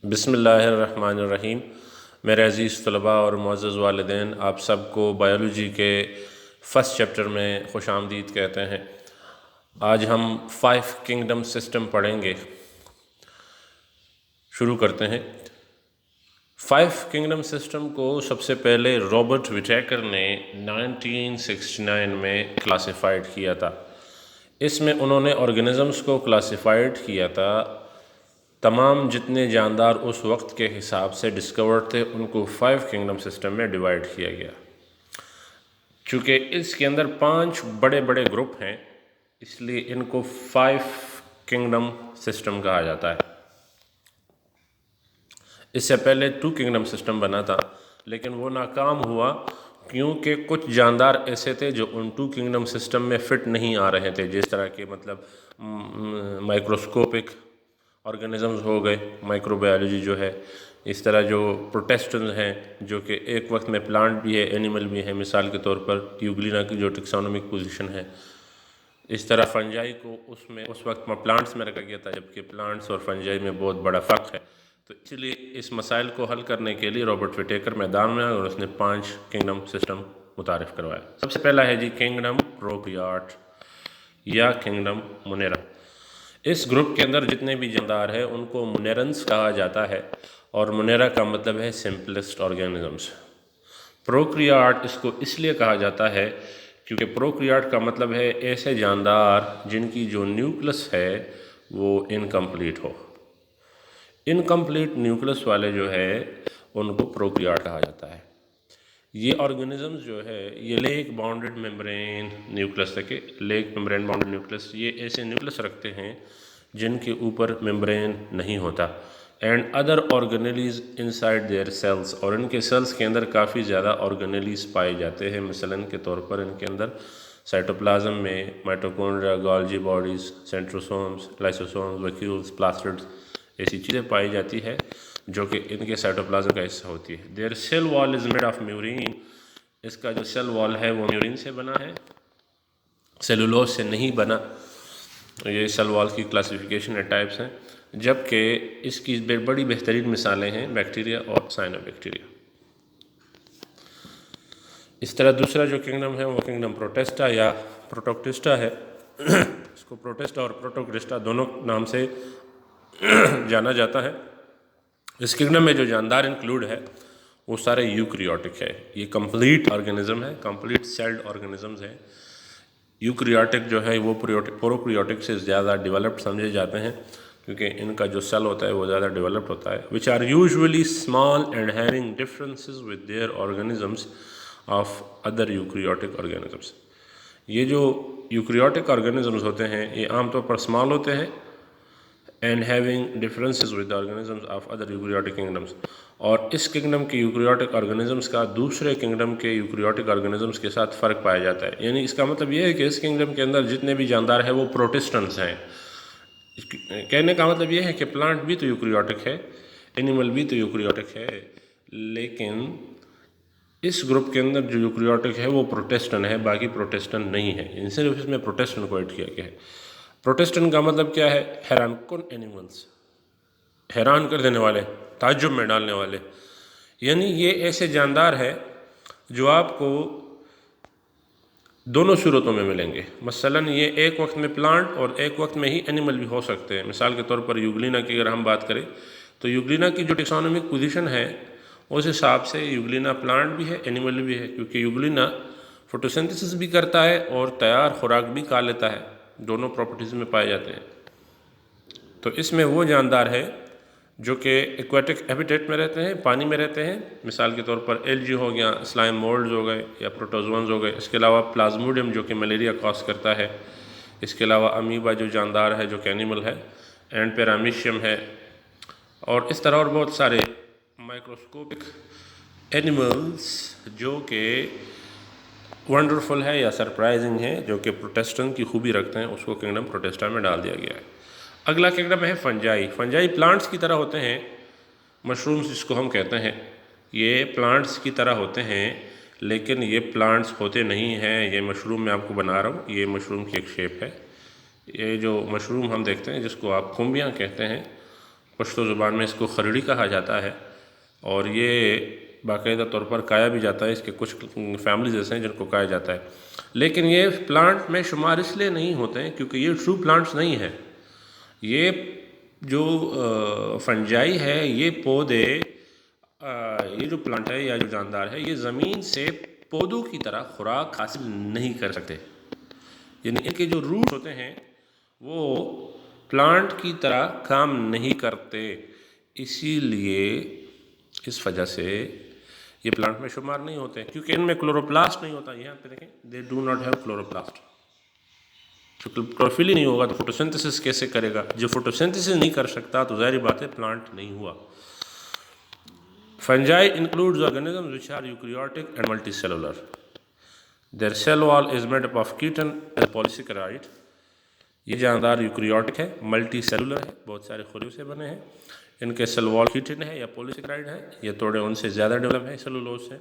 بسم اللہ الرحمن الرحیم۔ میرے عزیز طلباء اور معزز والدین، آپ سب کو بایولوجی کے فرسٹ چیپٹر میں خوش آمدید کہتے ہیں۔ آج ہم 5 کنگڈم سسٹم پڑھیں گے۔ شروع کرتے ہیں۔ 5 کنگڈم سسٹم کو سب سے پہلے رابرٹ وٹیکر نے 1969 میں کلاسیفائڈ کیا تھا۔ اس میں انہوں نے آرگنزمز کو کلاسیفائڈ کیا تھا۔ تمام جتنے جاندار اس وقت کے حساب سے ڈسکورڈ تھے ان کو 5 کنگڈم سسٹم میں ڈیوائڈ کیا گیا۔ چونکہ اس کے اندر 5 بڑے بڑے گروپ ہیں، اس لیے ان کو 5 کنگڈم سسٹم کہا جاتا ہے۔ اس سے پہلے 2 کنگڈم سسٹم بنا تھا، لیکن وہ ناکام ہوا کیونکہ کچھ جاندار ایسے تھے جو ان 2 کنگڈم سسٹم میں فٹ نہیں آ رہے تھے، جس طرح کے مائکروسکوپک آرگنزمز ہو گئے، مائکرو بایولوجی جو ہے، اس طرح جو پروٹسٹنز ہیں جو کہ ایک وقت میں پلانٹ بھی ہے اینیمل بھی ہے، مثال کے طور پر یوگلینا کی جو ٹیکسانومک پوزیشن ہے، اس طرح فنجائی کو اس وقت میں پلانٹس میں رکھا گیا تھا، جبکہ پلانٹس اور فنجائی میں بہت بڑا فرق ہے۔ تو اس لیے اس مسائل کو حل کرنے کے لیے رابرٹ وٹیکر میدان میں آیا اور اس نے 5 کنگڈم سسٹم متعارف کروایا۔ سب سے پہلا ہے جی کنگڈم پروکریاٹ یا کنگڈم مونیرا۔ اس گروپ کے اندر جتنے بھی جاندار ہیں ان کو مونیرنز کہا جاتا ہے، اور مونیرا کا مطلب ہے سمپلسٹ آرگینزمز۔ پروکریاٹ اس کو اس لیے کہا جاتا ہے کیونکہ پروکریاٹ کا مطلب ہے ایسے جاندار جن کی جو نیوکلس ہے وہ انکمپلیٹ ہو۔ انکمپلیٹ نیوکلس والے جو ہے ان کو پروکریاٹ کہا جاتا ہے۔ یہ آرگنزمز جو ہے یہ لیک باؤنڈڈ ممبرین نیوکلس تھے، لیک ممبرین باؤنڈڈ نیوکلس، یہ ایسے نیوکلس رکھتے ہیں جن کے اوپر ممبرین نہیں ہوتا، and other organelles inside their cells, اور ان کے سیلز کے اندر کافی زیادہ آرگنیلیز پائے جاتے ہیں۔ مثلاً کے طور پر ان کے اندر سائٹوپلازم میں مائٹوکونڈریا، گالجی باڈیز، سینٹروسومز، لائسوسومز، ویکیولز، پلاسٹڈز، ایسی چیزیں پائی جاتی ہے جو کہ ان کے سائٹوپلازم کا حصہ ہوتی ہے۔ دیر سیل وال از میڈ آف میورین، اس کا جو سیل وال ہے وہ میورین سے بنا ہے، سیلولوز سے نہیں بنا۔ یہ سیل وال کی کلاسیفیکیشن ہے، ٹائپس ہیں، جبکہ اس کی بڑی بہترین مثالیں ہیں بیکٹیریا اور سائنو بیکٹیریا۔ اس طرح دوسرا جو کنگڈم ہے وہ کنگڈم پروٹسٹا یا پروٹوکٹسٹا ہے۔ اس کو پروٹسٹا اور پروٹوکٹسٹا دونوں نام سے جانا جاتا ہے۔ اس کنگڈم میں جو جاندار انکلوڈ ہے وہ سارے یوکریوٹک ہے۔ یہ کمپلیٹ آرگنزم ہے، کمپلیٹ سیلڈ آرگنزمز ہے۔ یوکریوٹک جو ہے وہ پروکریوٹک سے زیادہ ڈیولپڈ سمجھے جاتے ہیں کیونکہ ان کا جو سیل ہوتا ہے وہ زیادہ ڈیولپڈ ہوتا ہے، which are usually small and having differences with their organisms of other eukaryotic organisms۔ یہ جو یوکریوٹک آرگنزمز ہوتے ہیں یہ عام طور پر اسمال ہوتے ہیں and having differences with the organisms of other eukaryotic kingdoms، اور اس کنگڈم کے یوکریوٹک آرگنزمز کا دوسرے کنگڈم کے یوکریوٹک آرگنزمز کے ساتھ فرق پایا جاتا ہے۔ یعنی اس کا مطلب یہ ہے کہ اس کنگڈم کے اندر جتنے بھی جاندار ہیں وہ پروٹسٹنز ہیں۔ کہنے کا مطلب یہ ہے کہ پلانٹ بھی تو یوکریوٹک ہے، اینیمل بھی تو یوکریوٹک ہے، لیکن اس گروپ کے اندر جو یوکریوٹک ہے وہ پروٹسٹن ہے، باقی پروٹسٹن نہیں ہے۔ صرف اس میں پروٹسٹن کو ایڈ کیا گیا ہے۔ پروٹسٹن کا مطلب کیا ہے؟ حیران کن اینیملز، حیران کر دینے والے، تعجب میں ڈالنے والے۔ یعنی یہ ایسے جاندار ہیں جو آپ کو دونوں صورتوں میں ملیں گے۔ مثلاً یہ ایک وقت میں پلانٹ اور ایک وقت میں ہی اینیمل بھی ہو سکتے ہیں۔ مثال کے طور پر یوگلینا کی اگر ہم بات کریں تو یوگلینا کی جو ٹیکسانومک پوزیشن ہے اس حساب سے یوگلینا پلانٹ بھی ہے، اینیمل بھی ہے، کیونکہ یوگلینا فوٹوسنتھسس بھی کرتا ہے اور تیار خوراک بھی کھا لیتا ہے، دونوں پراپرٹیز میں پائے جاتے ہیں۔ تو اس میں وہ جاندار ہے جو کہ ایکویٹک ہیبیٹیٹ میں رہتے ہیں، پانی میں رہتے ہیں، مثال کے طور پر ایلجی ہو گیا، سلائم مولڈز ہو گئے یا پروٹوزونز ہو گئے۔ اس کے علاوہ پلازموڈیم جو کہ ملیریا کاز کرتا ہے، اس کے علاوہ امیبا جو جاندار ہے جو کہ اینیمل ہے، اینڈ پیرامیشیم ہے، اور اس طرح اور بہت سارے مائکروسکوپک اینیملز جو کہ ونڈرفل ہے یا سرپرائزنگ ہے، جو کہ پروٹسٹن کی خوبی رکھتے ہیں، اس کو کنگڈم پروٹسٹا میں ڈال دیا گیا ہے۔ اگلا کنگڈم ہے فنجائی۔ فنجائی پلانٹس کی طرح ہوتے ہیں، مشرومز جس کو ہم کہتے ہیں، یہ پلانٹس کی طرح ہوتے ہیں لیکن یہ پلانٹس ہوتے نہیں ہیں۔ یہ مشروم میں آپ کو بنا رہا ہوں، یہ مشروم کی ایک شیپ ہے۔ یہ جو مشروم ہم دیکھتے ہیں جس کو آپ کھمبیاں کہتے ہیں، پشتو زبان میں اس کو خرڑی کہا جاتا ہے، اور یہ باقاعدہ طور پر کھایا بھی جاتا ہے. اس کے کچھ فیملیز ایسے ہیں جن کو کھایا جاتا ہے، لیکن یہ پلانٹ میں شمار اس لیے نہیں ہوتے ہیں کیونکہ یہ ٹرو پلانٹس نہیں ہے. یہ جو فنجائی ہے، یہ پودے، یہ جو پلانٹ ہے یا جو جاندار ہے، یہ زمین سے پودوں کی طرح خوراک حاصل نہیں کر سکتے. یعنی ان کے جو روٹ ہوتے ہیں وہ پلانٹ کی طرح کام نہیں کرتے. اسی لیے اس وجہ سے یہ پلانٹ میں شمار نہیں ہوتے کیونکہ ان میں کلوروپلاسٹ نہیں ہوتا. یہاں پہ دیکھیں، they do not have chloroplast. Chlorophyll ہی نہیں ہوگا تو فوٹوسنتھسس کیسے کرے گا؟ جو فوٹوسنتھسس نہیں کر سکتا تو ظاہری بات ہے پلانٹ نہیں ہوا. Fungi includes organisms which are eukaryotic and multicellular. Their cell wall is made up of chitin and polysaccharide. یہ جاندار یوکریوٹک ہے، ملٹی سیلولر ہے، بہت سارے خلیوں سے بنے ہیں. ان کے سیل وال کیٹن ہے یا پولیسیکرائڈ ہے، یہ تھوڑے ان سے زیادہ ڈیولپ ہے سیلولوز سے.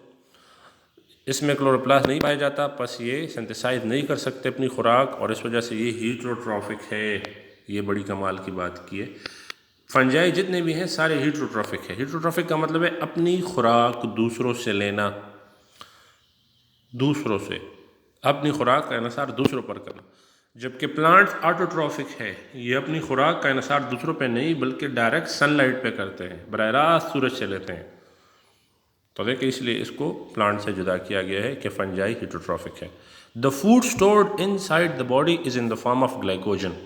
اس میں کلوروپلاسٹ نہیں پایا جاتا، بس یہ سنتھسائز نہیں کر سکتے اپنی خوراک، اور اس وجہ سے یہ ہیٹروٹرافک ہے. یہ بڑی کمال کی بات کی ہے. فنجائی جتنے بھی ہیں سارے ہیٹروٹرافک ہے. ہیٹروٹرافک کا مطلب ہے اپنی خوراک دوسروں سے لینا، دوسروں سے اپنی خوراک کا انحصار دوسروں پر کرنا. جبکہ پلانٹ آٹوٹرافک ہے، یہ اپنی خوراک کا انحصار دوسروں پہ نہیں بلکہ ڈائریکٹ سن لائٹ پہ کرتے ہیں، براہ راست سورج سے لیتے ہیں. تو دیکھیں اس لیے اس کو پلانٹ سے جدا کیا گیا ہے کہ فنجائی ہیٹروٹرافک ہے. The food stored inside the body is in the form of glycogen.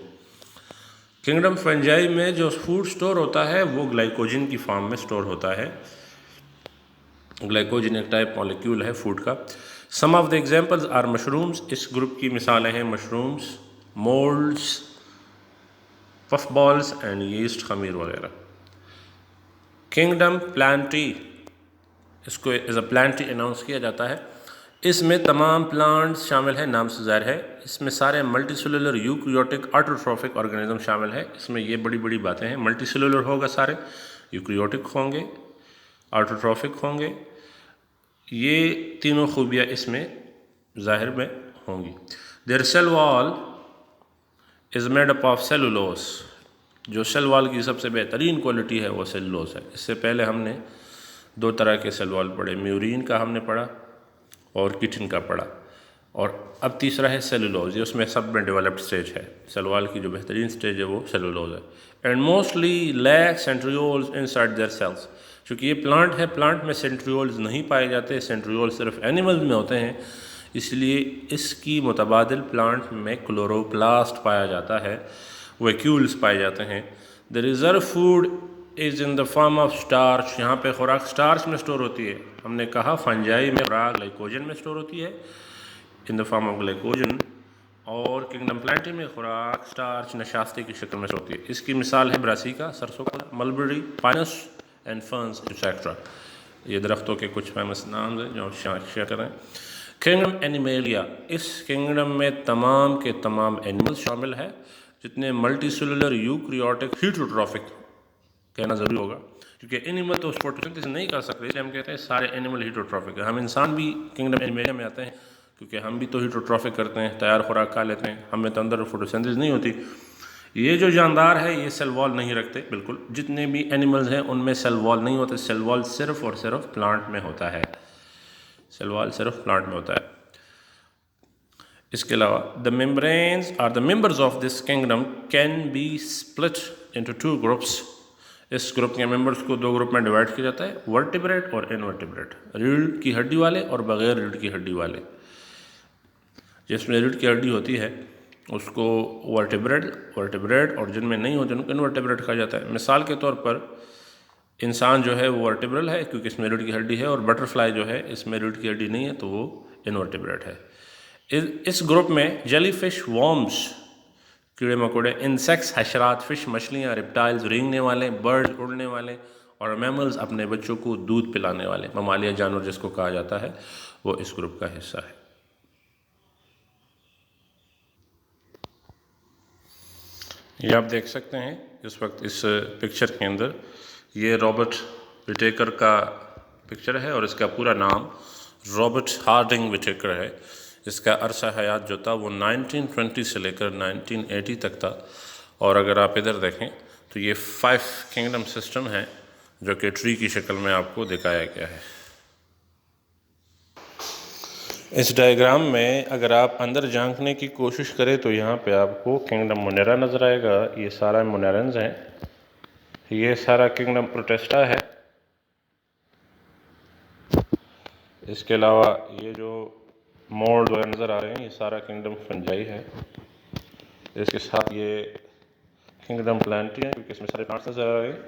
Kingdom fungi میں جو فوڈ سٹور ہوتا ہے وہ گلائکوجن کی فارم میں سٹور ہوتا ہے. گلائکوجن ایک ٹائپ مالیکیول ہے فوڈ کا. Some of the examples are mushrooms. اس گروپ کی مثالیں ہیں mushrooms, moulds, puff balls and yeast, خمیر وغیرہ. کنگڈم پلانٹی، اس کو ایز اے پلانٹی اناؤنس کیا جاتا ہے. اس میں تمام پلانٹس شامل ہیں، نام سے ظاہر ہے. اس میں سارے ملٹی سیلولر یوکریوٹک آٹوٹرافک آرگنزم شامل ہے. اس میں یہ بڑی بڑی باتیں ہیں. ملٹی سیلولر ہوگا، سارے یوکریوٹک ہوں گے، آٹوٹرافک ہوں گے. یہ تینوں خوبیاں اس میں ظاہر میں ہوں گی. دیر سیل وال is made up of cellulose. جو سیل وال کی سب سے بہترین کوالٹی ہے وہ سیلولوز ہے. اس سے پہلے ہم نے دو طرح کے سیل وال پڑھے، میورین کا ہم نے پڑھا اور کیٹن کا پڑھا، اور اب تیسرا ہے سیلولوز. یہ اس میں سب میں ڈیولپڈ سٹیج ہے. سیل وال کی جو بہترین سٹیج ہے وہ سیلولوز ہے. And mostly lack centrioles inside their cells. چونکہ یہ پلانٹ ہے، پلانٹ میں سینٹریولز نہیں پائے جاتے. سینٹریولز صرف اینیملز میں ہوتے ہیں، اس لیے اس کی متبادل پلانٹ میں کلوروپلاسٹ پایا جاتا ہے، ویکیولز پائے جاتے ہیں. The reserve food is in the form of starch. یہاں پہ خوراک اسٹارچ میں سٹور ہوتی ہے. ہم نے کہا فنجائی میں خوراک گلائکوجن میں سٹور ہوتی ہے، ان دا فارم آف گلائکوجن، اور کنگڈم پلانٹی میں خوراک اسٹارچ نشاستے کی شکل میں ہوتی ہے. اس کی مثال ہے براسیکا، سرسوں کا، ملبری، پائنس اینڈ فرنس ایٹسیٹرا. یہ درختوں کے کچھ فیمس نام ہیں جو شیئر کریں. کنگڈم اینیمیلیا. اس کنگڈم میں تمام کے تمام اینیمل شامل ہے جتنے ملٹی سیلولر یوکریوٹک ہیٹروٹرافک کہنا ضروری ہوگا کیونکہ اینیمل تو فوٹوسنتھسس نہیں کر سکتے، اس لیے ہم کہتے ہیں سارے اینیمل ہیٹروٹرافک ہیں. ہم انسان بھی کنگڈم اینیمیلیا میں آتے ہیں کیونکہ ہم بھی تو ہیٹروٹرافک کرتے ہیں، تیار خوراک کھا لیتے ہیں، ہم میں تو اندر فوٹوسنتھسس نہیں ہوتی. یہ جو جاندار ہے یہ سیل وال نہیں رکھتے بالکل. جتنے بھی اینیملز ہیں ان میں سیل وال نہیں ہوتے. سیل وال صرف اور صرف پلانٹ میں ہوتا ہے. سیل وال صرف پلانٹ میں ہوتا ہے. اس کے علاوہ the membranes are the members of this kingdom can be split into two groups. اس گروپ کے ممبرز کو دو گروپ میں ڈیوائڈ کیا جاتا ہے، ورٹیبریٹ اور انورٹیبریٹ. ریڑھ کی ہڈی والے اور بغیر ریڑھ کی ہڈی والے. جس میں ریڑھ کی ہڈی ہوتی ہے اس کو ورٹیبریٹ، اور جن میں نہیں ہوتے ان کو انورٹیبریٹ کہا جاتا ہے. مثال کے طور پر انسان جو ہے وہ ورٹیبرل ہے کیونکہ اس میں ریڑھ کی ہڈی ہے، اور بٹر فلائی جو ہے اس میں ریڑھ کی ہڈی نہیں ہے تو وہ انورٹیبریٹ ہے. اس گروپ میں جیلی فش، وارمز، کیڑے مکوڑے، انسیکٹس، حشرات، فش، مچھلیاں، ریپٹائلز، رینگنے والے، برڈز، اڑنے والے، اور میملز، اپنے بچوں کو دودھ پلانے والے، ممالیہ جانور جس کو کہا جاتا ہے، وہ اس گروپ کا حصہ ہے. یہ آپ دیکھ سکتے ہیں اس وقت اس پکچر کے اندر، یہ رابرٹ وٹیکر کا پکچر ہے اور اس کا پورا نام رابرٹ ہارڈنگ وٹیکر ہے. اس کا عرصہ حیات جو تھا وہ 1920 سے لے کر 1980 تک تھا. اور اگر آپ ادھر دیکھیں تو یہ 5 کنگڈم سسٹم ہے جو کہ ٹری کی شکل میں آپ کو دکھایا گیا ہے۔ اس ڈائیگرام میں اگر آپ اندر جھانکنے کی کوشش کریں تو یہاں پہ آپ کو کنگڈم مونیرا نظر آئے گا، یہ سارا مونیرنز ہیں، یہ سارا کنگڈم پروٹسٹا ہے۔ اس کے علاوہ یہ جو مولڈ وغیرہ نظر آ رہے ہیں یہ سارا کنگڈم فنجائی ہے۔ اس کے ساتھ یہ کنگڈم پلانٹی ہے کیونکہ اس میں سارے پلانٹس نظر آ رہے ہیں،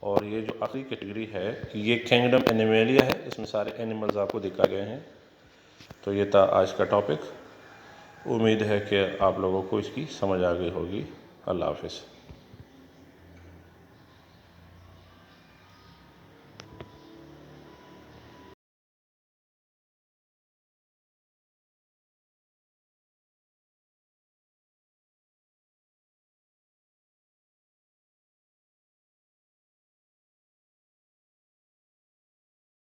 اور یہ جو آخری کیٹیگری ہے یہ کنگڈم اینیمیلیا ہے، اس میں سارے اینیملز آپ کو دکھائے گئے ہیں۔ تو یہ تھا آج کا ٹاپک، امید ہے کہ آپ لوگوں کو اس کی سمجھ آ گئی ہوگی۔ اللہ حافظ۔